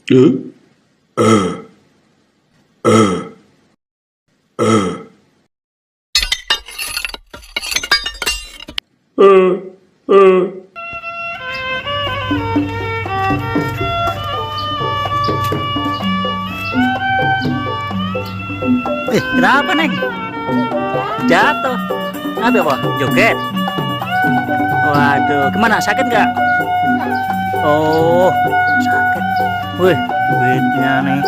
Kenapa, Neng? Jatuh. Kenapa, Pak? Joget? Waduh, gimana? Sakit nggak? Oh, sakit. Wih, duitnya nih.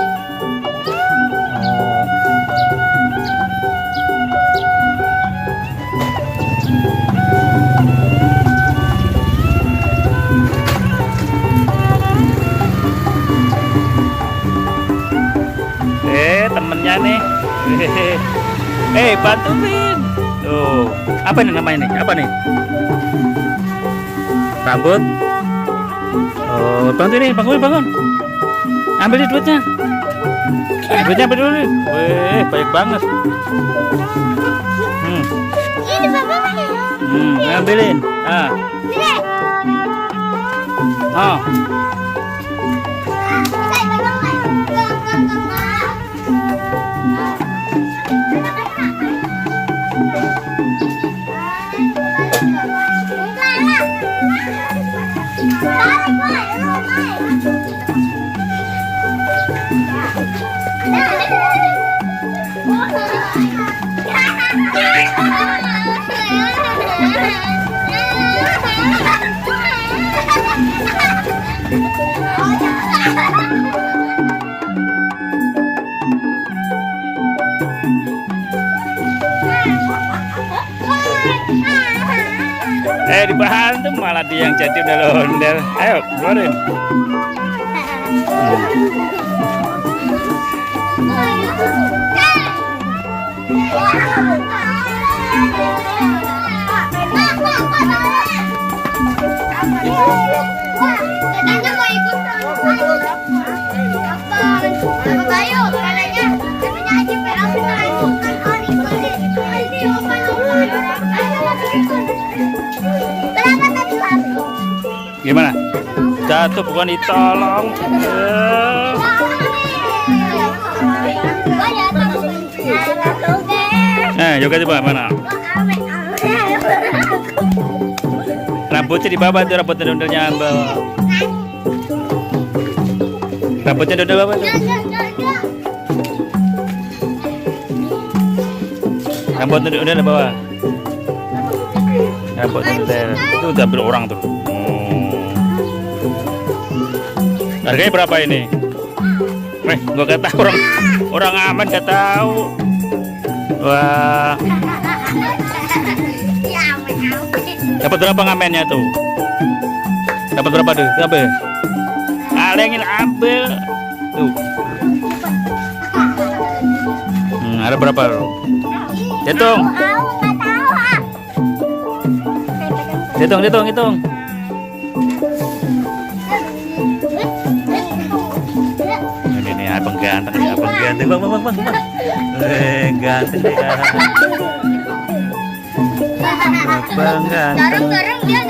Temennya nih. Bantuin. Tuh, apa nih namanya nih? Apa nih? Rambut. Oh, bantuin nih, bangun. Ambil nih duitnya. Duitnya ambil dulu nih. Wih, baik banget. Ini bapaknya. Ngambilin. Ah. Oh. Dibantu malah dia yang jadi ondel-ondel. Ayo, keluarin. Gimana? Jatuh bukan ditolong. Joget coba mana? Rambutnya di bawah tuh, rambutnya dondelnya bawah. Rambutnya dondel bawah tuh. Rambutnya dondel bawah. Rambutnya dondel. Itu udah berorang tuh. Harganya berapa ini? Gua gak tahu, orang aman gak tahu. Wah. Dapat berapa ngamennya tuh? Dapat berapa tuh? Berapa? Alengin ambil. Tuh. Ada berapa? Hitung. Hitung. Ini abang ganteng, bang. Ganteng ya. Abang ganteng. Dorong dia.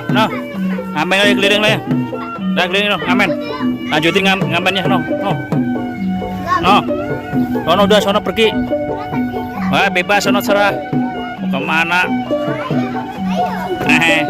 Nah, amen lagi keliling lah ya. Udah keliling no, amen. Lanjutin ngamennya no. Udah sono pergi. Wah, bebas sono serah. Mau kemana? Ayo,